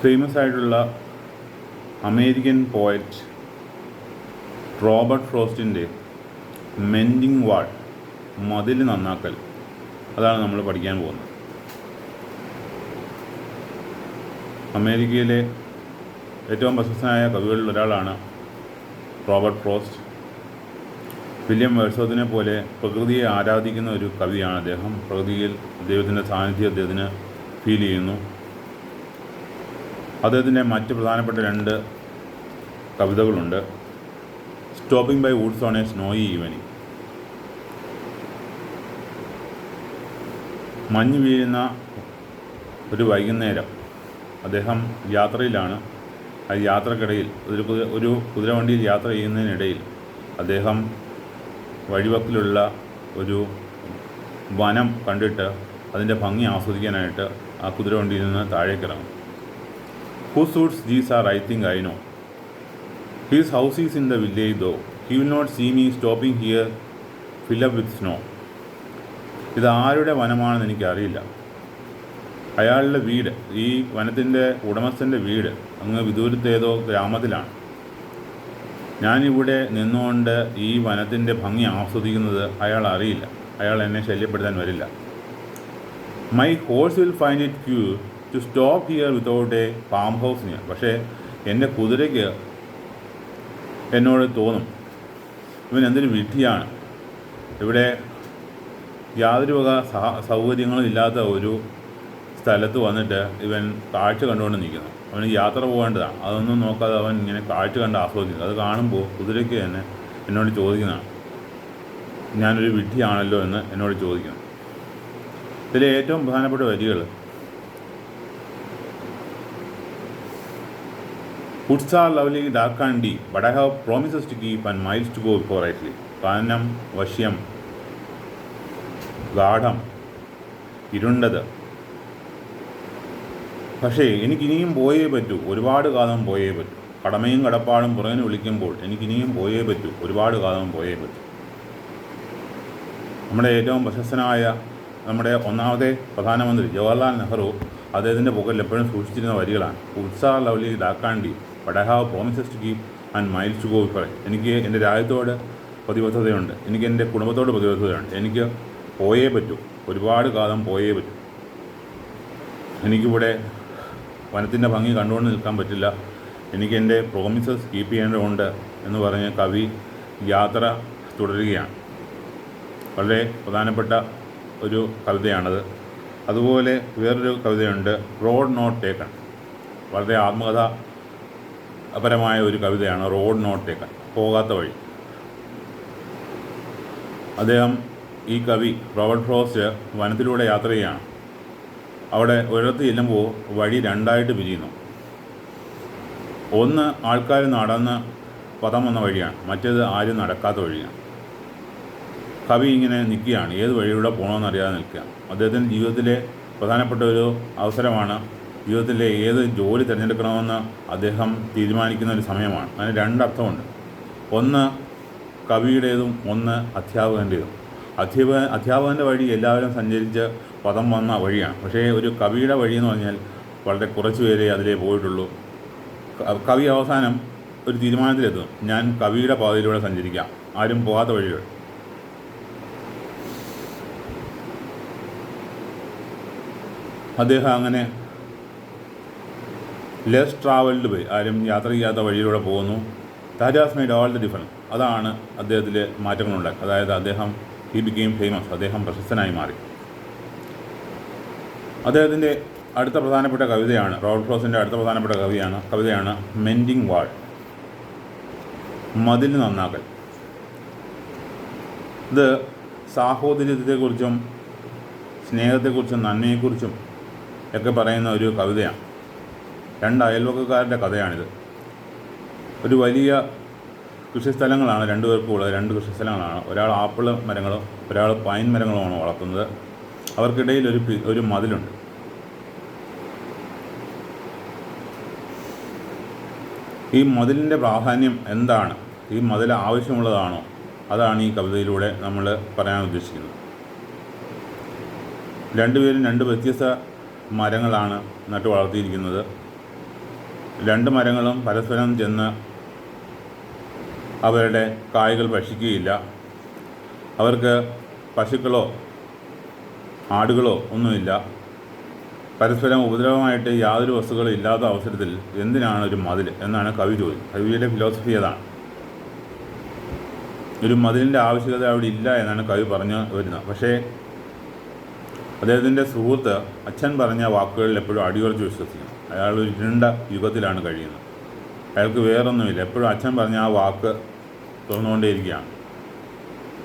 Famous ആയിട്ടുള്ള American poet Robert ഫ്രോസ്റ്റിൻ്റെ mending വാൾ, മതിൽ നന്നാക്കൽ, അതാണ് നമ്മൾ പഠിക്കാൻ പോകുന്നത്. അമേരിക്കയിലെ ഏറ്റവും പ്രശസ്തനായ കവികളിൽ ഒരാളാണ് റോബർട്ട് ഫ്രോസ്റ്റ്. വില്യം വേഴ്സ്വർത്തിനെ പോലെ പ്രകൃതിയെ ആരാധിക്കുന്ന ഒരു കവിയാണ് അദ്ദേഹം. പ്രകൃതിയിൽ ദൈവത്തിൻ്റെ സാന്നിധ്യം അദ്ദേഹത്തിന് ഫീൽ ചെയ്യുന്നു. അദ്ദേഹത്തിൻ്റെ മറ്റ് പ്രധാനപ്പെട്ട 2 കവിതകളുണ്ട്. Stopping by woods on a snowy evening, മഞ്ഞ് വീഴുന്ന ഒരു വൈകുന്നേരം അദ്ദേഹം യാത്രയിലാണ്. ആ യാത്രക്കിടയിൽ ഒരു കുതിരവണ്ടിയിൽ യാത്ര ചെയ്യുന്നതിനിടയിൽ അദ്ദേഹം വഴിവക്കിലുള്ള ഒരു വനം കണ്ടിട്ട് അതിൻ്റെ ഭംഗി ആസ്വദിക്കാനായിട്ട് ആ കുതിരവണ്ടിയിൽ നിന്ന് താഴേക്കിറങ്ങും. Whose suits these are, I think I know. His house is in the village though. He will not see me stopping here, fill up with snow. ഇത് ആരുടെ വനമാണെന്ന് എനിക്കറിയില്ല. അയാളുടെ വീട്, ഈ വനത്തിൻ്റെ ഉടമസ്ഥൻ്റെ വീട് അങ്ങ് വിദൂരത്തേതോ ഗ്രാമത്തിലാണ്. ഞാനിവിടെ നിന്നുകൊണ്ട് ഈ വനത്തിൻ്റെ ഭംഗി ആസ്വദിക്കുന്നത് അയാൾ അറിയില്ല. അയാൾ എന്നെ ശല്യപ്പെടുത്താൻ വരില്ല. My horse will find it queer to stop here without a farm house near. പക്ഷേ എൻ്റെ കുതിരയ്ക്ക് എന്നോട് തോന്നും, ഇവൻ എന്തൊരു വിഡ്ഢിയാണ്, ഇവിടെ യാതൊരു വക സൗകര്യങ്ങളും ഇല്ലാത്ത ഒരു സ്ഥലത്ത് വന്നിട്ട് ഇവൻ കാഴ്ച കണ്ടുകൊണ്ട് നിൽക്കുന്നു. അവന് യാത്ര പോകേണ്ടതാണ്, അതൊന്നും നോക്കാതെ അവൻ ഇങ്ങനെ കാഴ്ച കണ്ട് ആസ്വദിക്കുന്നു. അത് കാണുമ്പോൾ കുതിരയ്ക്ക് തന്നെ എന്നോട് ചോദിക്കുന്നതാണ്, ഞാനൊരു വിഡ്ഢിയാണല്ലോ എന്ന് എന്നോട് ചോദിക്കുന്നു. ഇതിലെ ഏറ്റവും പ്രധാനപ്പെട്ട വരികൾ, Woods are lovely, dark and deep, but I have promises to keep and miles to go before I sleep. Kanam, വശ്യം, ഗാഠം, ഇരുണ്ടത്. പക്ഷേ എനിക്കിനിയും പോയേ പറ്റൂ, ഒരുപാട് കാലം പോയേ പറ്റൂ. കടമയും കടപ്പാടും പുറകിന് വിളിക്കുമ്പോൾ എനിക്കിനിയും പോയേ പറ്റൂ, ഒരുപാട് കാലം പോയേ പറ്റൂ. നമ്മുടെ ഏറ്റവും പ്രശസ്തനായ നമ്മുടെ ഒന്നാമത്തെ പ്രധാനമന്ത്രി ജവഹർലാൽ നെഹ്റു അദ്ദേഹത്തിൻ്റെ പുകയിൽ എപ്പോഴും സൂക്ഷിച്ചിരുന്ന വരികളാണ്. Woods are lovely, dark and deep, but I have promises to keep and miles to go before. എനിക്ക് എൻ്റെ രാജ്യത്തോട് പ്രതിബദ്ധതയുണ്ട്, എനിക്ക് എൻ്റെ കുടുംബത്തോട് പ്രതിബദ്ധതയുണ്ട്. എനിക്ക് പോയേ പറ്റൂ, ഒരുപാട് കാലം പോയേ പറ്റൂ. എനിക്കിവിടെ വനത്തിൻ്റെ ഭംഗി കണ്ടുകൊണ്ട് നിൽക്കാൻ പറ്റില്ല, എനിക്ക് എൻ്റെ പ്രോമിസസ് കീപ്പ് ചെയ്യേണ്ടതുണ്ട് എന്ന് പറഞ്ഞ് കവി യാത്ര തുടരുകയാണ്. വളരെ പ്രധാനപ്പെട്ട ഒരു കവിതയാണത്. അതുപോലെ വേറൊരു കവിതയുണ്ട്, റോഡ് നോട്ട് ടേക്കൺ. വളരെ ആത്മകഥാപരമായ ഒരു കവിതയാണ് റോഡ് നോട്ട് ടേക്കൺ, പോകാത്ത വഴി. അദ്ദേഹം, ഈ കവി റോബർട്ട് ഫ്രോസ്റ്റ് വനത്തിലൂടെ യാത്ര ചെയ്യുകയാണ്. അവിടെ ഒരിടത്ത് ചെല്ലുമ്പോൾ വഴി 2ആയിട്ട് പിരിയുന്നു. ഒന്ന് ആൾക്കാർ നടന്ന് പദം വന്ന വഴിയാണ്, മറ്റേത് ആരും നടക്കാത്ത വഴിയാണ്. കവി ഇങ്ങനെ നിൽക്കുകയാണ്, ഏത് വഴിയിലൂടെ പോകണമെന്ന് അറിയാതെ നിൽക്കുകയാണ്. അദ്ദേഹത്തിൻ്റെ ജീവിതത്തിലെ പ്രധാനപ്പെട്ട ഒരു അവസരമാണ്, ജീവിതത്തിലെ ഏത് ജോലി തിരഞ്ഞെടുക്കണമെന്ന് അദ്ദേഹം തീരുമാനിക്കുന്ന ഒരു സമയമാണ്. അതിന് 2 അർത്ഥമുണ്ട്. ഒന്ന് കവിയുടേതും ഒന്ന് അധ്യാപകൻ്റേതും. അധ്യാപകൻ്റെ വഴി എല്ലാവരും സഞ്ചരിച്ച് പദം വന്ന വഴിയാണ്. പക്ഷേ ഒരു കവിയുടെ വഴി എന്ന് പറഞ്ഞാൽ വളരെ കുറച്ച് പേരെ അതിലേ പോയിട്ടുള്ളൂ. കവി അവസാനം ഒരു തീരുമാനത്തിലെത്തും, ഞാൻ കവിയുടെ പാതയിലൂടെ സഞ്ചരിക്കാം, ആരും പോകാത്ത വഴികൾ. അദ്ദേഹം അങ്ങനെ ലെസ് ട്രാവൽഡ് ബൈ, ആരും യാത്ര ചെയ്യാത്ത വഴിയിലൂടെ പോകുന്നു. That has made all the difference. അതാണ് അദ്ദേഹത്തിൽ മാറ്റങ്ങളുണ്ടായി. അതായത് അദ്ദേഹം ഹി ബിക്കെയിം ഫേമസ്, അദ്ദേഹം പ്രശസ്തനായി മാറി. അദ്ദേഹത്തിൻ്റെ അടുത്ത പ്രധാനപ്പെട്ട കവിതയാണ്, റോബർട്ട് ഫ്രോസ്റ്റിൻ്റെ അടുത്ത പ്രധാനപ്പെട്ട കവിതയാണ് മെൻഡിങ് വാൾ, മതിൽ നന്നാക്കൽ. ഇത് സാഹോദര്യത്തെക്കുറിച്ചും സ്നേഹത്തെക്കുറിച്ചും നന്മയെക്കുറിച്ചും ഒക്കെ പറയുന്ന ഒരു കവിതയാണ്. 2 അയൽവക്കക്കാരുടെ കഥയാണിത്. ഒരു വലിയ കൃഷിസ്ഥലങ്ങളാണ് 2 പേർക്കും ഉള്ളത്. 2 കൃഷിസ്ഥലങ്ങളാണ്. ഒരാൾ ആപ്പിൾ മരങ്ങളും ഒരാൾ പൈൻ മരങ്ങളുമാണ് വളർത്തുന്നത്. അവർക്കിടയിൽ ഒരു മതിലുണ്ട്. ഈ മതിലിൻ്റെ പ്രാധാന്യം എന്താണ്, ഈ മതിൽ ആവശ്യമുള്ളതാണോ, അതാണ് ഈ കവിതയിലൂടെ നമ്മൾ പറയാൻ ഉദ്ദേശിക്കുന്നത്. 2 പേരും 2 വ്യത്യസ്ത മരങ്ങളാണ് നട്ടു വളർത്തിയിരിക്കുന്നത്. രണ്ട് മരങ്ങളും പരസ്പരം ചെന്ന് അവരുടെ കായ്കൾ ഭക്ഷിക്കുകയില്ല. അവർക്ക് പശുക്കളോ ആടുകളോ ഒന്നുമില്ല. പരസ്പരം ഉപദ്രവമായിട്ട് യാതൊരു വസ്തുക്കളും ഇല്ലാത്ത അവസരത്തിൽ എന്തിനാണ് ഒരു മതിൽ എന്നാണ് കവി ചോദിക്കുന്നത്. കവിയുടെ ഫിലോസഫി അതാണ്. ഒരു മതിലിൻ്റെ ആവശ്യകത അവിടെ ഇല്ല എന്നാണ് കവി പറഞ്ഞു വരുന്നത്. പക്ഷേ അദ്ദേഹത്തിൻ്റെ സുഹൃത്ത് അച്ഛൻ പറഞ്ഞ വാക്കുകളിൽ എപ്പോഴും അടിയുറച്ച് വിശ്വസിക്കുന്നു. അയാൾ ഒരു ഇരുണ്ട യുഗത്തിലാണ് കഴിയുന്നത്. അയാൾക്ക് വേറൊന്നുമില്ല. എപ്പോഴും അച്ഛൻ പറഞ്ഞ ആ വാക്ക് തുറന്നുകൊണ്ടേയിരിക്കുകയാണ്.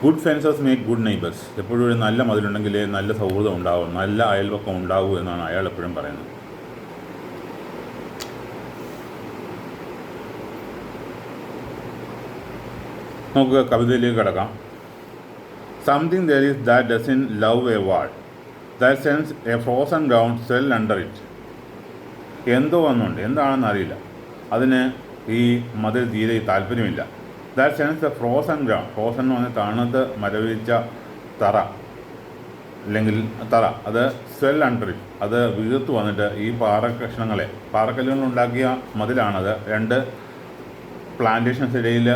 Good fencers make good neighbours. എപ്പോഴും ഒരു നല്ല മതിലുണ്ടെങ്കിലേ നല്ല സൗഹൃദം ഉണ്ടാവും, നല്ല അയൽവക്കം ഉണ്ടാവൂ എന്നാണ് അയാൾ എപ്പോഴും പറയുന്നത്. നമുക്ക് കവിതയിലേക്ക് കിടക്കാം. Something there is that doesn't love a wall, that sense A frozen ground cell under it. എന്തോ ഒന്നുണ്ട്, എന്താണെന്ന് അറിയില്ല, അതിന് ഈ മതിൽ തീരെ താല്പര്യമില്ല. That sense A frozen ground, frozen എന്ന് പറഞ്ഞാൽ തണുത്ത് മരവിച്ച തറ അല്ലെങ്കിൽ തറ, അത് സെൽ അണ്ടർ ഇറ്റ്, അത് വീർത്ത് വന്നിട്ട് ഈ പാറക്കല്ലുകളുണ്ടാക്കിയ മതിലാണത്. രണ്ട് പ്ലാന്റേഷൻസ് ഇടയിൽ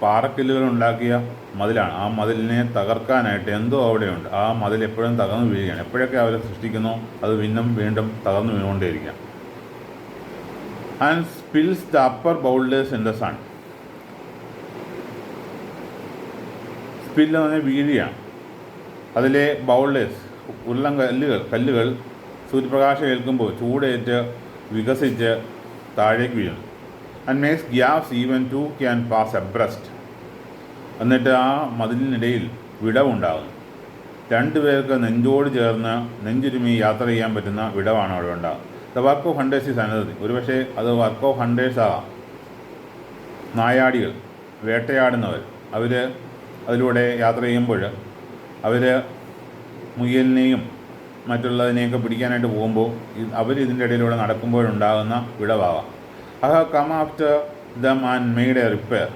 പാറക്കല്ലുകൾ ഉണ്ടാക്കിയ മതിലാണ്. ആ മതിലിനെ തകർക്കാനായിട്ട് എന്തോ അവിടെയുണ്ട്. ആ മതിൽ എപ്പോഴും തകർന്നു വീഴുകയാണ്. എപ്പോഴൊക്കെ അവരെ സൃഷ്ടിക്കുന്നു അത് വീണ്ടും തകർന്നു വീണുകൊണ്ടേയിരിക്കാം. And spills the upper boulders in the sun. Spill എന്ന് പറഞ്ഞാൽ വീഴുകയാണ്. അതിലെ ബൗൾഡേഴ്സ് കല്ലുകൾ സൂര്യപ്രകാശം ഏൽക്കുമ്പോൾ ചൂടേറ്റ് വികസിച്ച് താഴേക്ക് വീഴുന്നു. And makes gaps even two can pass abreast. എന്നിട്ട് ആ മതിലിനിടയിൽ വിടവുണ്ടാകുന്നു. രണ്ടുപേർക്ക് നെഞ്ചോട് ചേർന്ന് നെഞ്ചുരുമി യാത്ര ചെയ്യാൻ പറ്റുന്ന വിടവാണ് അവിടെ ഉണ്ടാകുന്നത്. The work of hunters is another thing. ഒരുപക്ഷെ അത് വർക്ക് ഓഫ് ഹണ്ടേഴ്സ് ആകാം. നായാടികൾ, വേട്ടയാടുന്നവർ, അവർ അതിലൂടെ യാത്ര ചെയ്യുമ്പോൾ അവർ മുയലിനെയും മറ്റുള്ളതിനെയൊക്കെ പിടിക്കാനായിട്ട് പോകുമ്പോൾ ഇതിൻ്റെ ഇടയിലൂടെ നടക്കുമ്പോഴുണ്ടാകുന്ന വിടവാകാം. I have come after them and made a repair.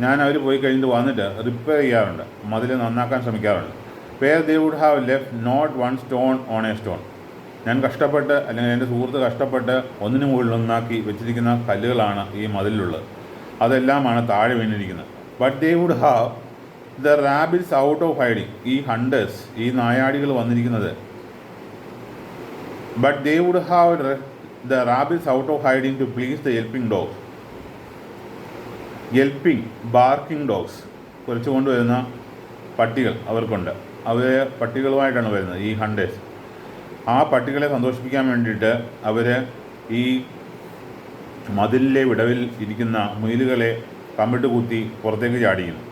ഞാൻ അവർ പോയി കഴിഞ്ഞിട്ട് വന്നിട്ട് റിപ്പയർ ചെയ്യാറുണ്ട്, മതിൽ നന്നാക്കാൻ ശ്രമിക്കാറുണ്ട്. Where they would have left not one stone on a stone. ഞാൻ കഷ്ടപ്പെട്ട് അല്ലെങ്കിൽ എൻ്റെ സുഹൃത്ത് കഷ്ടപ്പെട്ട് ഒന്നിനു മുകളിൽ ഒന്നാക്കി വെച്ചിരിക്കുന്ന കല്ലുകളാണ് ഈ മതിലിലുള്ളത്. അതെല്ലാമാണ് താഴെ വീണിരിക്കുന്നത്. But they would have the rabbits out of hiding. ഈ ഹണ്ടേഴ്സ്, ഈ നായാടികൾ വന്നിരിക്കുന്നത് but they would have the rabbits out of hiding to please the yelping dogs. Yelping, barking dogs, കുറച്ച് കൊണ്ടുവരുന്ന പട്ടികൾ അവർക്കുണ്ട്. അവർ പട്ടികളുമായിട്ടാണ് വരുന്നത് ഈ ഹണ്ടേഴ്സ്. ആ പട്ടികളെ സന്തോഷിപ്പിക്കാൻ വേണ്ടിയിട്ട് അവർ ഈ മതിലിലെ വിടവിൽ ഇരിക്കുന്ന മുയലുകളെ കമ്പിട്ട് കുത്തി പുറത്തേക്ക് ചാടിക്കുന്നു.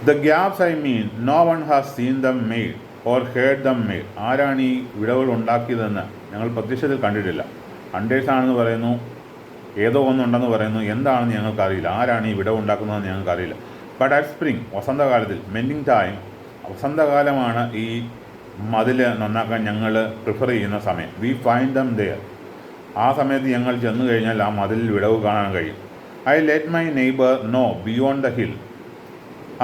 The gaps I mean no one has seen them made or heard them made. ആരാണ് ഈ വിടവുകൾ ഉണ്ടാക്കിയതെന്ന് ഞങ്ങൾ പ്രത്യക്ഷത്തിൽ കണ്ടിട്ടില്ല. ഹണ്ടേഴ്സാണെന്ന് പറയുന്നു, ഏതോ ഒന്നുണ്ടെന്ന് പറയുന്നു, എന്താണെന്ന് ഞങ്ങൾക്കറിയില്ല. ആരാണ് ഈ വിടവ് ഉണ്ടാക്കുന്നതെന്ന് ഞങ്ങൾക്കറിയില്ല. ബട്ട് അറ്റ് സ്പ്രിംഗ്, വസന്തകാലത്തിൽ, മെൻഡിങ് ടൈം, വസന്തകാലമാണ് ഈ മതിൽ നന്നാക്കാൻ ഞങ്ങൾ പ്രിഫർ ചെയ്യുന്ന സമയം. We find them there. ആ സമയത്ത് ഞങ്ങൾ ചെന്ന് കഴിഞ്ഞാൽ ആ മതിലിൽ വിടവ് കാണാൻ കഴിയും. I let my neighbour know beyond the hill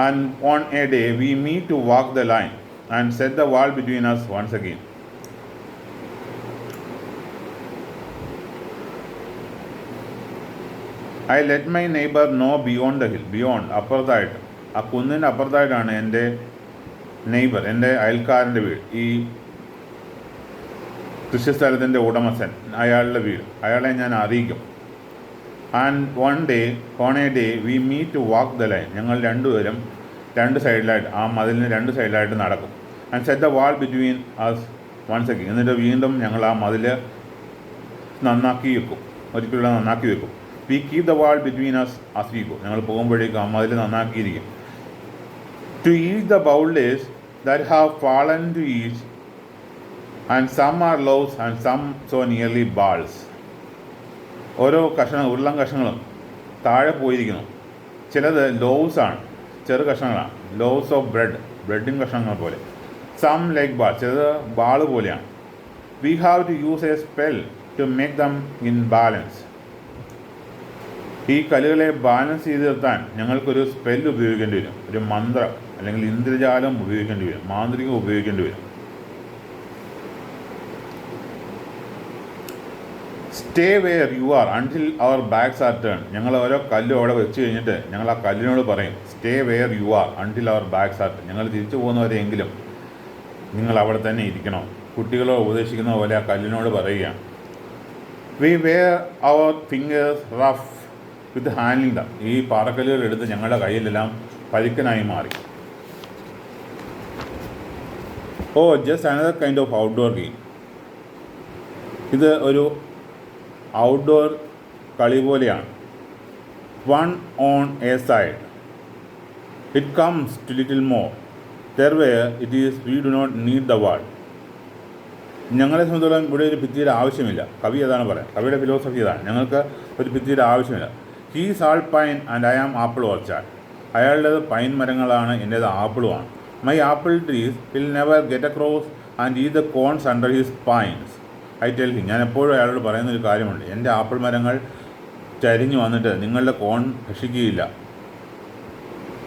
and on a day we meet to walk the line and set the wall between us once again. I let my neighbour know beyond the hill. Beyond, അപ്പുറത്തായിട്ട്, ആ കുന്നിൻ്റെ അപ്പുറത്തായിട്ടാണ് എൻ്റെ neighbour, എൻ്റെ അയൽക്കാരൻ്റെ വീട്. ഈ കൃഷിസ്ഥലത്തിൻ്റെ ഉടമസ്ഥൻ, അയാളുടെ വീട്, അയാളെ ഞാൻ അറിയിക്കും. And on a day we meet to walk the line. ഞങ്ങൾ രണ്ടുപേരും രണ്ട് സൈഡിലായിട്ട്, ആ മതിലിന് രണ്ട് സൈഡിലായിട്ട് നടക്കും. And set the wall between us once again. എന്നിട്ട് വീണ്ടും ഞങ്ങൾ ആ മതിൽ നന്നാക്കി വെക്കും, ഒരിക്കലുള്ള നന്നാക്കി വെക്കും. We keep the wall between us as we go. ഞങ്ങൾ പോകുമ്പോഴേക്കും ആ മതിൽ നന്നാക്കിയിരിക്കും. To eat the boulders that have fallen to each and some are loaves and some so nearly balls. ഓരോ ഉരുളൻ കഷ്ണങ്ങളും താഴെ പോയിരിക്കുന്നു. ചിലത് ലോവ്സ് ആണ്, ചെറു കഷ്ണങ്ങളാണ്, ലോവ്സ് ഓഫ് ബ്രെഡിൻ കഷ്ണങ്ങൾ പോലെ. സം ലൈക്ക് ബാൾ, ചിലത് ബാൾ പോലെയാണ്. We have to use a spell to make them in balance. ഈ കല്ലുകളെ ബാലൻസ് ചെയ്ത് നിർത്താൻ ഞങ്ങൾക്കൊരു സ്പെല്ല് ഉപയോഗിക്കേണ്ടി വരും, ഒരു മന്ത്രം അല്ലെങ്കിൽ ഇന്ദ്രജാലം ഉപയോഗിക്കേണ്ടി വരും, മാന്ത്രികം ഉപയോഗിക്കേണ്ടി വരും. Stay where you are until our backs are turn. ഞങ്ങൾ ഓരോ കല്ലും അവിടെ വെച്ച് കഴിഞ്ഞിട്ട് ഞങ്ങൾ ആ കല്ലിനോട് പറയും stay where you are until our backs are turn. ഞങ്ങൾ തിരിച്ചു പോകുന്നവരെങ്കിലും നിങ്ങൾ അവിടെ തന്നെ ഇരിക്കണം. കുട്ടികളോ ഉപദേശിക്കുന്ന പോലെ ആ കല്ലിനോട് പറയുകയാണ്. We wear our fingers rough with handling them. ഈ പാറക്കല്ലുകൾ എടുത്ത് ഞങ്ങളുടെ കയ്യിലെല്ലാം പരുക്കനായി മാറി. Oh just another kind of outdoor game. ഇത് ഒരു ഔട്ട്ഡോർ കളി പോലെയാണ്. One on a side it comes to little more there where it is we do not need the wall. ഞങ്ങളെ സംബന്ധിച്ചിടത്തോളം ഇവിടെ ഒരു ഭിത്തിയുടെ ആവശ്യമില്ല. കവി അതാണ് പറയാം, കവിയുടെ ഫിലോസഫി അതാണ്. ഞങ്ങൾക്ക് ഒരു ഭിത്തിയുടെ ആവശ്യമില്ല. He's all pine and I am apple orchard. അയാളുടേത് പൈൻ മരങ്ങളാണ്, എൻ്റേത് ആപ്പിളുമാണ്. My apple trees will never get across and ഈ the cones under his pines. I tell him. ഞാൻ എപ്പോഴും അയാളോട് പറയുന്നൊരു കാര്യമുണ്ട്, എൻ്റെ ആപ്പിൾ മരങ്ങൾ ചരിഞ്ഞു വന്നിട്ട് നിങ്ങളുടെ കോൺ ഭക്ഷിക്കുകയില്ല.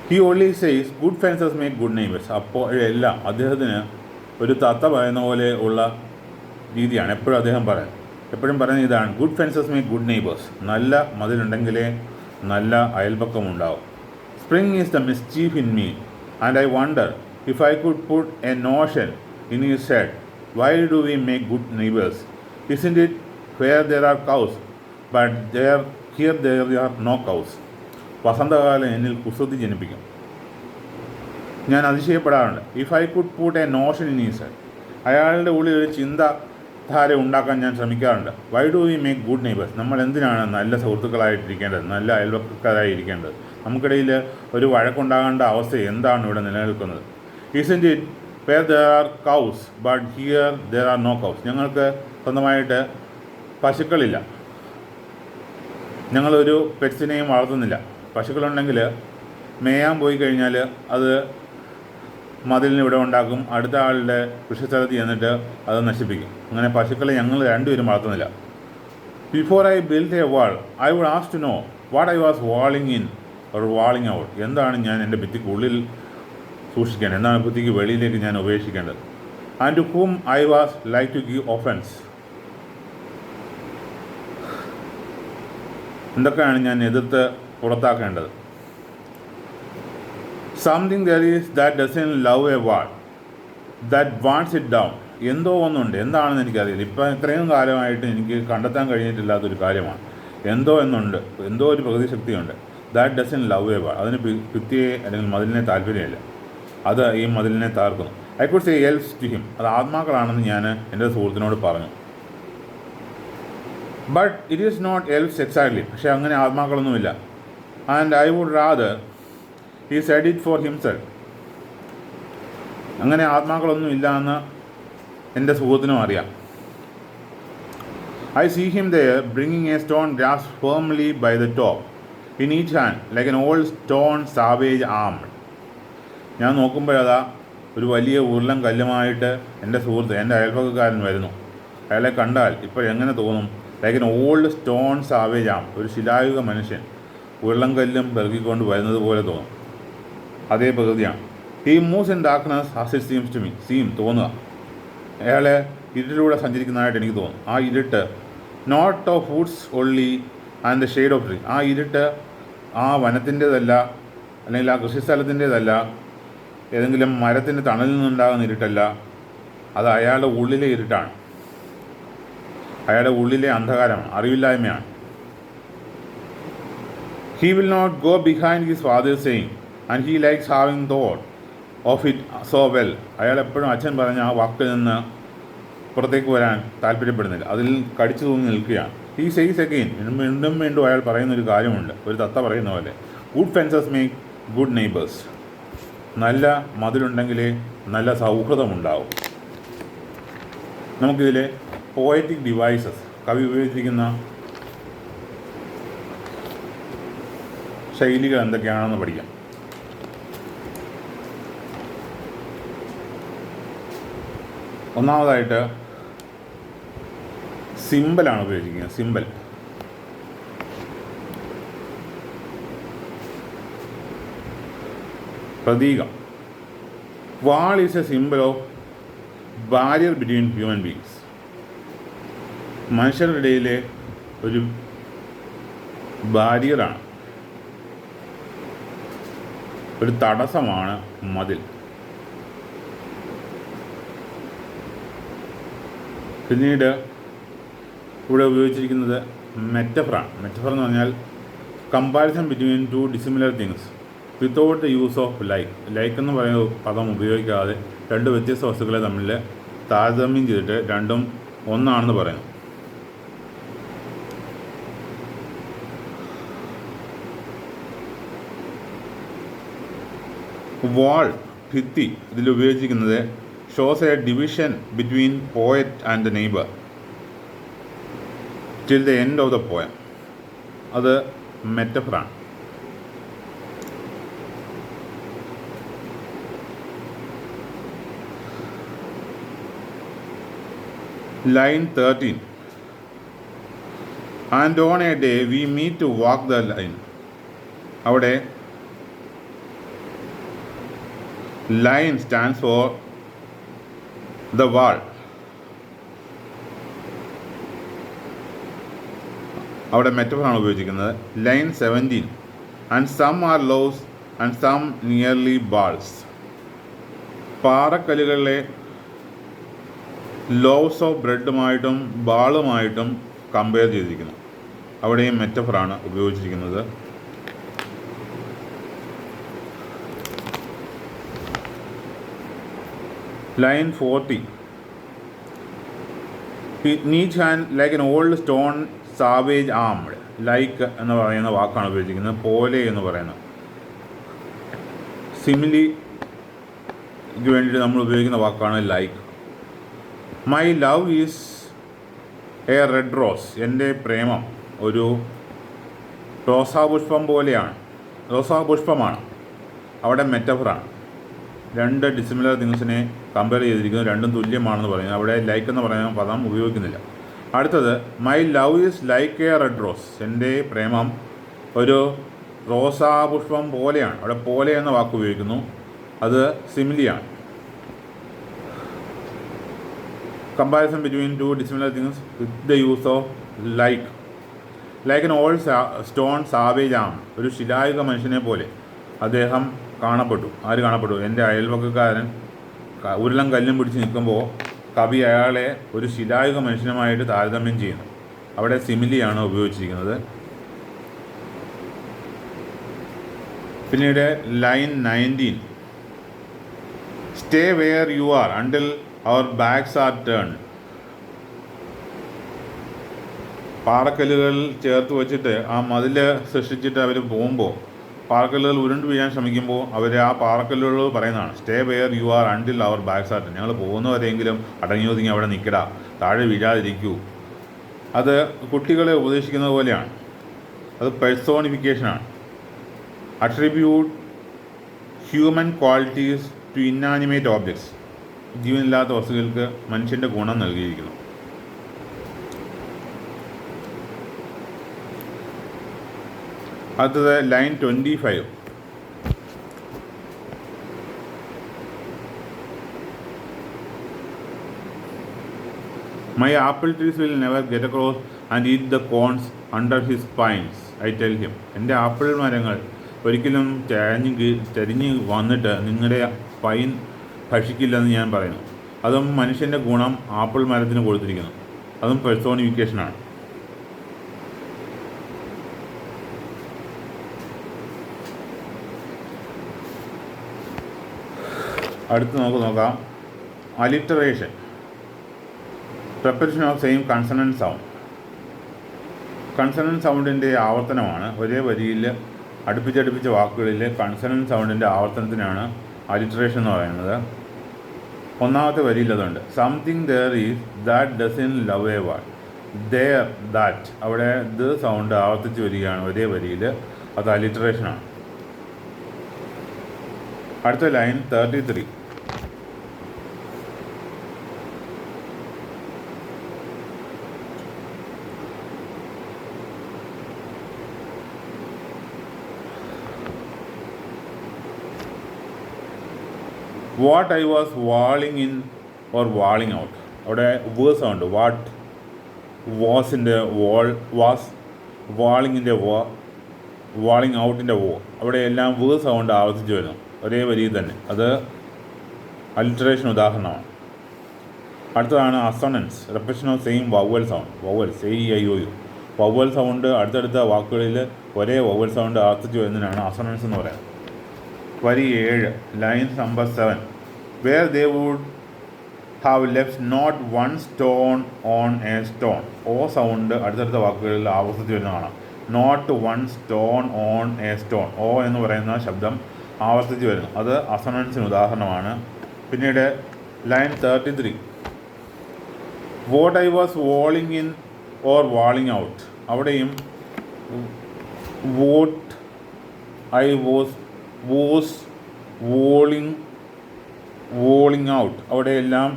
He only says good fences make good neighbours. അപ്പോൾ എല്ലാം അദ്ദേഹത്തിന് ഒരു തത്ത പറയുന്ന പോലെ ഉള്ള രീതിയാണ് എപ്പോഴും അദ്ദേഹം പറയുന്നത്. എപ്പോഴും പറയുന്നത് ഇതാണ്, good fences make good neighbours. നല്ല മതിലുണ്ടെങ്കിലേ നല്ല അയൽപക്കമുണ്ടാവും. Spring is the mischief in me and I wonder if I could put a notion in his head why do we make good neighbours isn't it where there are cows but here there are no cows. വസന്തകാലം എന്നിൽ കുസൃതി ജനിപ്പിക്കും. ഞാൻ അതിശയപ്പെടാറുണ്ട്. If I could put a notion in his head. അയാളുടെ ഉള്ളിൽ ഒരു ചിന്താധാര ഉണ്ടാക്കാൻ ഞാൻ ശ്രമിക്കാറുണ്ട്. Y do we make good neighbours. നമ്മൾ എന്തിനാണ് നല്ല സുഹൃത്തുക്കളായിട്ടിരിക്കേണ്ടത്, നല്ല അയൽവക്കക്കാരായിരിക്കേണ്ടത്? നമുക്കിടയിൽ ഒരു വഴക്കുണ്ടാകേണ്ട അവസ്ഥ എന്താണ് ഇവിടെ നിലനിൽക്കുന്നത്? Isn't it where there are cows but here there are no cows. ഞങ്ങൾക്ക് സ്വന്തമായിട്ട് പശുക്കളില്ല, ഞങ്ങളൊരു പെറ്റ്സിനെയും വളർത്തുന്നില്ല. പശുക്കളുണ്ടെങ്കിൽ മേയാൻ പോയി കഴിഞ്ഞാൽ അത് മതിലിന് ഇവിടെ ഉണ്ടാക്കും, അടുത്ത ആളുടെ കൃഷിസ്ഥലത്ത് ചെന്നിട്ട് അത് നശിപ്പിക്കും. അങ്ങനെ പശുക്കളെ ഞങ്ങൾ രണ്ടുപേരും വളർത്തുന്നില്ല. Before I build a wall I would ask to know what I was walling in or walling out. എന്താണ് ഞാൻ എൻ്റെ ഭിത്തിക്കുള്ളിൽ സൂക്ഷിക്കേണ്ടത്, എന്താണ് ഭിത്തിക്ക് വെളിയിലേക്ക് ഞാൻ ഉപേക്ഷിക്കേണ്ടത്? And to whom I was like to give offence. എന്തൊക്കെയാണ് ഞാൻ എതിർത്ത് പുറത്താക്കേണ്ടത്? Something there is that doesn't love a wall that wants it down. എന്തോ ഒന്നുണ്ട്, എന്താണെന്ന് എനിക്കറിയില്ല. ഇപ്പം ഇത്രയും കാലമായിട്ട് എനിക്ക് കണ്ടെത്താൻ കഴിഞ്ഞിട്ടില്ലാത്തൊരു കാര്യമാണ്. എന്തോ ഒരു പ്രകൃതിശക്തിയുണ്ട്. That doesn't love a wall. അതിന് ഭിത്തിയെ അല്ലെങ്കിൽ മതിലിനെ താല്പര്യമില്ല, അത് ഈ മതിലിനെ താർക്കുന്നു. I could say else to him. അത് ആത്മാക്കളാണെന്ന് ഞാൻ എൻ്റെ സുഹൃത്തിനോട് പറഞ്ഞു. But it is not else exactly. പക്ഷേ അങ്ങനെ ആത്മാക്കളൊന്നുമില്ല. And I would rather he said it for himself. അങ്ങനെ ആത്മാക്കളൊന്നും ഇല്ല എന്ന് എൻ്റെ സുഹൃത്തിനും അറിയാം. I see him there bringing a stone grass firmly by the top in each hand like an old stone savage armed. ഞാൻ നോക്കുമ്പോഴതാ ഒരു വലിയ ഉരുളൻ കല്ലുമായിട്ട് എൻ്റെ സുഹൃത്ത്, എൻ്റെ അയൽപക്കക്കാരൻ വരുന്നു. അയാളെ കണ്ടാൽ ഇപ്പോൾ എങ്ങനെ തോന്നും? Like an old stone savage arm. ഒരു ശിലായുഗ മനുഷ്യൻ ഉരുളൻ കല്ലും പെറുക്കിക്കൊണ്ട് വരുന്നത് പോലെ തോന്നും. അതേ പ്രകൃതിയാണ്. He moves in darkness as it seems to me. തോന്നുക, അയാളെ ഇരുട്ടിലൂടെ സഞ്ചരിക്കുന്നതായിട്ട് എനിക്ക് തോന്നും. ആ ഇരുട്ട് not of woods only and the shade of tree. ആ ഇരുട്ട് ആ വനത്തിൻ്റേതല്ല, അല്ലെങ്കിൽ ആ കൃഷിസ്ഥലത്തിൻ്റേതല്ല, ഏതെങ്കിലും മരത്തിൻ്റെ തണലിൽ നിന്നുണ്ടാകുന്ന ഇരുട്ടല്ല. അത് അയാളുടെ ഉള്ളിലെ ഇരുട്ടാണ്, അയാളുടെ ഉള്ളിലെ അന്ധകാരമാണ്, അറിവില്ലായ്മയാണ്. He will not go behind his father's saying and he likes having thought of it so well. അയാൾ എപ്പോഴും അച്ഛൻ പറഞ്ഞ ആ വാക്കിൽ നിന്ന് പുറത്തേക്ക് വരാൻ താല്പര്യപ്പെടുന്നില്ല, അതിൽ കടിച്ചു തൂങ്ങി നിൽക്കുകയാണ്. He says again. വീണ്ടും അയാൾ പറയുന്നൊരു കാര്യമുണ്ട്, ഒരു തത്ത പറയുന്ന പോലെ, good fences make good neighbours. നല്ല മതിലുണ്ടെങ്കിലേ നല്ല സൗഹൃദമുണ്ടാവും. നമുക്കിതിലെ പോയറ്റിക് ഡിവൈസസ്, കവി ഉപയോഗിച്ചിരിക്കുന്ന ശൈലികൾ എന്തൊക്കെയാണെന്ന് പഠിക്കാം. ഒന്നാമതായിട്ട് സിമ്പലാണ് ഉപയോഗിച്ചിരിക്കുന്നത്. സിമ്പൽ, പ്രതീകം. Wall is A simple of barrier between human beings. മനുഷ്യരുടെ ഇടയിലെ ഒരു ബാരിയറാണ്, ഒരു തടസ്സമാണ് മതിൽ. പിന്നീട് ഇവിടെ ഉപയോഗിച്ചിരിക്കുന്നത് മെറ്റഫറാണ്. മെറ്റഫർ എന്ന് പറഞ്ഞാൽ comparison between two dissimilar things without the use of like. Like എന്ന് പറയുന്ന പദം ഉപയോഗിക്കാതെ രണ്ട് വ്യത്യസ്ത വസ്തുക്കളെ തമ്മിൽ താരതമ്യം ചെയ്തിട്ട് രണ്ടും ഒന്നാണെന്ന് പറയുന്നു. വാൾ, ഭിത്തി, ഇതിൽ ഉപയോഗിച്ചിരിക്കുന്നത് shows a division between poet and the neighbour till the end of the poem. അത് മെറ്റഫറാണ്. Line 13. And on a day we meet to walk the line. അവിടെ line stands for the wall. അവിടെ മെറ്റഫറാണ് ഉപയോഗിച്ചിരിക്കുന്നത്. Line 17. And some are loaves and some nearly balls. പാറക്കല്ലുകളിലെ loaves of ബ്രെഡുമായിട്ടും ബാളുമായിട്ടും compare ചെയ്തിരിക്കുന്നു. അവിടെയും മെറ്റഫറാണ് ഉപയോഗിച്ചിരിക്കുന്നത്. Line 40. Each hand like an old stone savage armed. Like എന്ന് പറയുന്ന വാക്കാണ് ഉപയോഗിച്ചിരിക്കുന്നത്. പോലെ എന്ന് പറയുന്നത് സിമിലിക്ക് വേണ്ടിയിട്ട് നമ്മൾ ഉപയോഗിക്കുന്ന വാക്കാണ് like. My love is A red rose. എൻ്റെ പ്രേമം ഒരു റോസാപുഷ്പം പോലെയാണ്, റോസാപുഷ്പമാണ്. അവിടെ മെറ്റഫറാണ്. രണ്ട് ഡിസിമിലർ തിങ്സിനെ കമ്പയർ ചെയ്തിരിക്കുന്നത്, രണ്ടും തുല്യമാണെന്ന് പറയുന്നത്. അവിടെ ലൈക്ക് എന്ന് പറയുന്ന പദം ഉപയോഗിക്കുന്നില്ല. അടുത്തത് my love is like A red rose. എൻ്റെ പ്രേമം ഒരു റോസാപുഷ്പം പോലെയാണ്. അവിടെ പോലെ എന്ന വാക്ക് ഉപയോഗിക്കുന്നു. അത് സിമിലിയാണ്. Comparison between two dissimilar things with the use of like. Like an old stone savage arm. ഒരു ശിലായുഗ മനുഷ്യനെ പോലെ അദ്ദേഹം കാണപ്പെട്ടു. ആര് കാണപ്പെട്ടു? എൻ്റെ അയൽവക്കക്കാരൻ ഉരുളം കല്ലും പിടിച്ച് നിൽക്കുമ്പോൾ കവി അയാളെ ഒരു ശിലായുഗ മനുഷ്യനുമായിട്ട് താരതമ്യം ചെയ്യുന്നു. അവിടെ സിമിലിയാണ് ഉപയോഗിച്ചിരിക്കുന്നത്. പിന്നീട് line 19. Stay where you are until our backs are turn. പാറക്കല്ലുകൾ ചേർത്ത് വച്ചിട്ട് ആ മതിൽ സൃഷ്ടിച്ചിട്ട് അവർ പോകുമ്പോൾ പാറക്കല്ലുകൾ ഉരുണ്ട് വീഴാൻ ശ്രമിക്കുമ്പോൾ അവർ ആ പാറക്കല്ലുകൾ പറയുന്നതാണ് stay where you are until our backs are turn. ഞങ്ങൾ പോകുന്നവരെങ്കിലും അടങ്ങി ഒതുങ്ങി അവിടെ നിൽക്കടാ, താഴെ വീഴാതിരിക്കൂ. അത് കുട്ടികളെ ഉപദേശിക്കുന്നത് പോലെയാണ്. അത് പെഴ്സോണിഫിക്കേഷനാണ്. Attribute human qualities to inanimate objects. ജീവനില്ലാത്ത വസ്തുക്കൾക്ക് മനുഷ്യൻ്റെ ഗുണം നൽകിയിരിക്കുന്നു. അടുത്തത് line 25. My apple trees will never get across and eat the cones under his pines I tell him. എൻ്റെ ആപ്പിൾ മരങ്ങൾ ഒരിക്കലും ചരിഞ്ഞ് വന്നിട്ട് നിങ്ങളുടെ പൈൻ ഭക്ഷിക്കില്ലെന്ന് ഞാൻ പറയുന്നു. അതും മനുഷ്യൻ്റെ ഗുണം ആപ്പിൾ മരത്തിന് കൊടുത്തിരിക്കുന്നു. അതും പെഴ്സോണിഫിക്കേഷനാണ്. അടുത്ത് നമുക്ക് നോക്കാം alliteration. Preparation of same consonant sound. Consonant സൗണ്ടിൻ്റെ ആവർത്തനമാണ്. ഒരേ വരിയിൽ അടുപ്പിച്ചടുപ്പിച്ച വാക്കുകളിൽ കൺസണൻറ്റ് സൗണ്ടിൻ്റെ ആവർത്തനത്തിനാണ് അലിറ്ററേഷൻ എന്ന് പറയുന്നത്. ഒന്നാമത്തെ വരിയിൽ അതുണ്ട്. Something there is that doesn't love a wall. There that, അവിടെ ദ സൗണ്ട് ആവർത്തിച്ച് വരികയാണ് ഒരേ വരിയിൽ. അത് അലിറ്ററേഷനാണ്. അടുത്ത line 33. What I was walling in or walling out. അവിടെ വേഴ്സ് ഉണ്ട്. വാട്ട് വാസിൻ്റെ വാൾ, വാസ്, വാളിങ്ങിൻ്റെ വാ, വാളിങ് ഔട്ടിൻ്റെ വോ, അവിടെയെല്ലാം വ് സൗണ്ട് ആവർത്തിച്ച് വരുന്നു ഒരേ വരിയിൽ തന്നെ. അത് അലിറ്ററേഷൻ ഉദാഹരണമാണ്. അടുത്തതാണ് assonance, repetition of same vowel sound. Vowels AEIOU, vowel sound അടുത്തടുത്ത വാക്കുകളിൽ ഒരേ വവൽ സൗണ്ട് ആവർത്തിച്ച് വരുന്നതിനാണ് അസോണൻസ് എന്ന് പറയുന്നത്. വരി 7, line number 7. Where they would have left not one stone on a stone. O sound അടുത്തടുത്ത വാക്കുകളിൽ ആവർത്തിച്ച് വരുന്നതാണ്. Not one stone on a stone, O എന്ന് പറയുന്ന ശബ്ദം ആവർത്തിച്ച് വരുന്നു. അത് അസോണൻസിന് ഉദാഹരണമാണ്. പിന്നീട് line 33. What I was walling in or walling out, അവിടെയും what I was walling out, അവിടെയെല്ലാം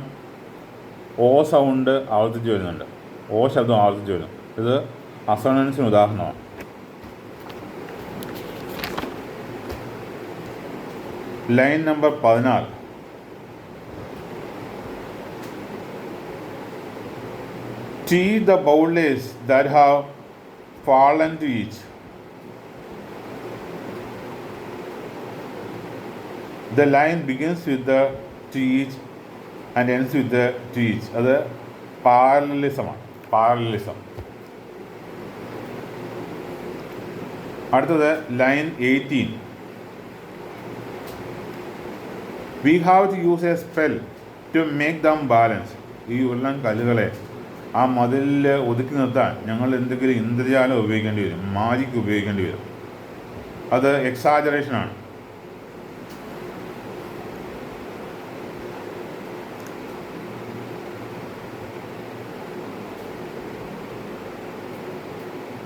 ഓ സൗണ്ട് ആവർത്തിച്ച് വരുന്നുണ്ട്, ഓ ശബ്ദം ആവർത്തിച്ച് വരുന്നു. ഇത് അസോണൻസിന് ഉദാഹരണമാണ്. Line number 14. Teach the bowlers that have fallen to each. The line begins with the to each and ends with the to each. അത് പാരലലിസമാണ്, പാരലലിസം. അടുത്തത് line 18. We have to use a spell to make them balance. ഈ ഉരുളൻ കല്ലുകളെ ആ മതിലിൽ ഒതുക്കി നിർത്താൻ ഞങ്ങൾ എന്തെങ്കിലും ഇന്ദ്രജാലം ഉപയോഗിക്കേണ്ടി വരും, മാജിക്ക് ഉപയോഗിക്കേണ്ടി വരും. അത് എക്സാജറേഷനാണ്.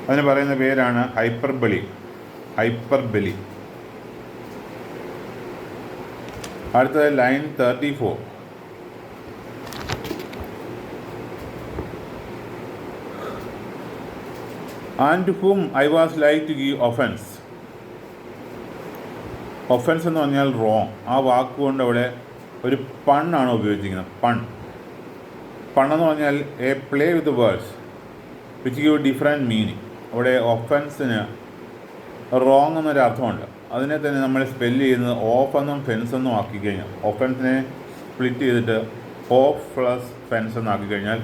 അതിന് പറയുന്ന പേരാണ് ഹൈപ്പർബലി. ഹൈപ്പർബലി. അടുത്തത് line 34. And to whom I was like to give offence. Offence എന്ന് പറഞ്ഞാൽ റോങ്. ആ വാക്കുകൊണ്ട് അവിടെ ഒരു പണ്ണാണ് ഉപയോഗിച്ചിരിക്കുന്നത്. പണ്ണെന്ന് പറഞ്ഞാൽ A play with words which give different meaning. അവിടെ ഒഫൻസിന് റോങ് എന്നൊരു അർത്ഥമുണ്ട്. അതിനെ തന്നെ നമ്മൾ സ്പെല്ല് ചെയ്യുന്നത് ഓഫ് എന്നും ഫെൻസ് എന്നും ആക്കി കഴിഞ്ഞാൽ, ഒഫൻസിനെ സ്പ്ലിറ്റ് ചെയ്തിട്ട് ഓഫ് പ്ലസ് ഫെൻസ് എന്നാക്കി കഴിഞ്ഞാൽ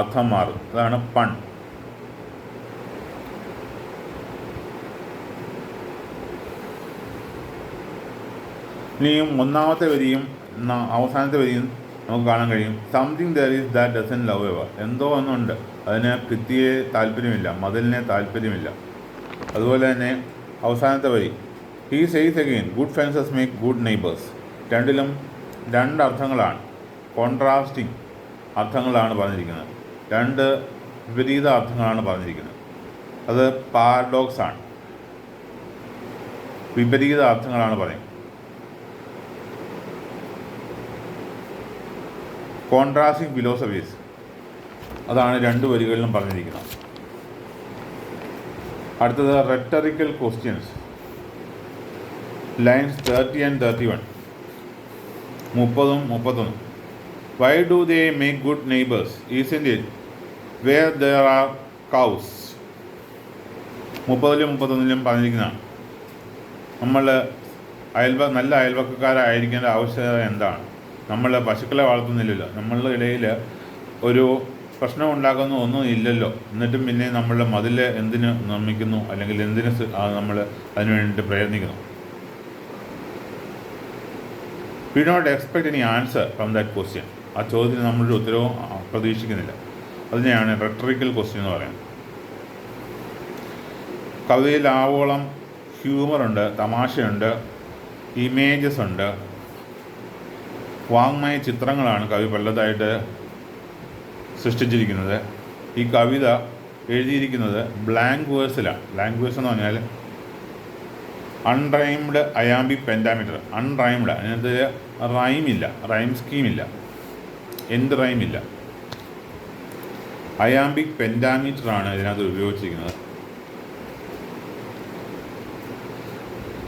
അർത്ഥം മാറും. അതാണ് പൺ. ഇനിയും ഒന്നാമത്തെ വരിയും അവസാനത്തെ വരിയും നമുക്ക് കാണാൻ കഴിയും. Something there is that doesn't love ever. എന്തോ ഒന്നുണ്ട്, അതിന് ഭിത്തിയെ താല്പര്യമില്ല, മതിലിനെ താല്പര്യമില്ല. അതുപോലെ തന്നെ അവസാനത്തെ വരി he says again good fences make good neighbours. രണ്ടിലും രണ്ട് അർത്ഥങ്ങളാണ്, കോൺട്രാസ്റ്റിംഗ് അർത്ഥങ്ങളാണ് പറഞ്ഞിരിക്കുന്നത്. രണ്ട് വിപരീത അർത്ഥങ്ങളാണ് പറഞ്ഞിരിക്കുന്നത്. അത് പാരഡോക്സ് ആണ്, വിപരീത അർത്ഥങ്ങളാണ് പറയുന്നത്. കോൺട്രാസ്റ്റിംഗ് ഫിലോസഫീസ്, അതാണ് രണ്ട് വരികളിലും പറഞ്ഞിരിക്കുന്നത്. അടുത്തത് റെട്ടറിക്കൽ questions. Lines 30 and 31, 30-31. Why do they make good neighbors? Isn't it where there are cows? 30-31 പറഞ്ഞിരിക്കുന്നതാണ്. നമ്മൾ നല്ല അയൽവക്കക്കാരായിരിക്കേണ്ട ആവശ്യകത എന്താണ്? നമ്മൾ പശുക്കളെ വളർത്തുന്നില്ലല്ലോ, നമ്മളുടെ ഇടയിൽ ഒരു പ്രശ്നം ഉണ്ടാക്കുന്ന ഒന്നും ഇല്ലല്ലോ. എന്നിട്ടും പിന്നെ നമ്മൾ മതിൽ എന്തിന് നിർമ്മിക്കുന്നു, അല്ലെങ്കിൽ എന്തിന് നമ്മൾ അതിനു വേണ്ടിയിട്ട് പ്രയത്നിക്കുന്നു? We don't expect any answer from that question. ആ ചോദ്യത്തിന് നമ്മളൊരു ഉത്തരവും പ്രതീക്ഷിക്കുന്നില്ല. അതിനെയാണ് റെട്ടറിക്കൽ ക്വസ്റ്റ്യൻ എന്ന് പറയുന്നത്. കവിതയിൽ ആവോളം ഹ്യൂമറുണ്ട്, തമാശയുണ്ട്, ഇമേജസ് ഉണ്ട്, വാങ്മയ ചിത്രങ്ങളാണ് കവി പലതായിട്ട് സൃഷ്ടിച്ചിരിക്കുന്നത്. ഈ കവിത എഴുതിയിരിക്കുന്നത് ബ്ലാങ്ക് വേഴ്സിലാണ്. ബ്ലാങ്ക് വേഴ്സ് എന്ന് പറഞ്ഞാൽ അൺറൈംഡ് അയാംബിക് പെൻറ്റാമീറ്റർ. അൺറൈംഡ്, അതിനകത്ത് റൈമില്ല, റൈം സ്കീമില്ല, എൻഡ് റൈമില്ല. അയാംബിക് പെൻറ്റാമീറ്ററാണ് ഇതിനകത്ത് ഉപയോഗിച്ചിരിക്കുന്നത്.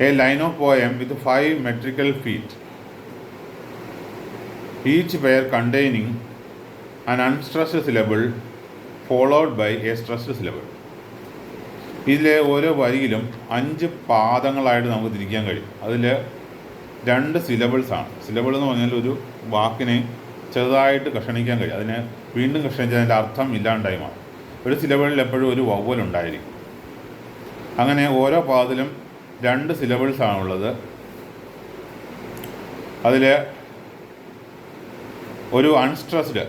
A line of poem with 5 metrical feet, each pair containing an unstressed syllable followed by a stressed syllable. ഇതിലെ ഓരോ വരിയിലും 5 പാദങ്ങളായിട്ട് നമുക്ക് തിരിക്കാൻ കഴിയും. അതിൽ 2 സിലബിൾസാണ്. സിലബിൾ എന്ന് പറഞ്ഞാൽ ഒരു വാക്കിനെ ചെറുതായിട്ട് കഷണിക്കാൻ കഴിയും. അതിനെ വീണ്ടും കഷണിച്ചാൽ അതിൻ്റെ അർത്ഥം ഇല്ലാണ്ടായി മാറും. ഒരു സിലബിളിൽ എപ്പോഴും ഒരു വവ്വലുണ്ടായിരിക്കും. അങ്ങനെ ഓരോ പാദത്തിലും 2 സിലബിൾസാണുള്ളത്. അതിൽ ഒരു അൺസ്ട്രെസ്ഡ്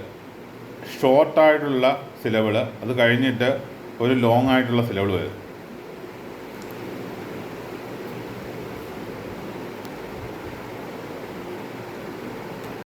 ഷോർട്ടായിട്ടുള്ള സിലബിൾ, അത് കഴിഞ്ഞിട്ട് ഒരു ലോങ് ആയിട്ടുള്ള സിലബിൾ വരും.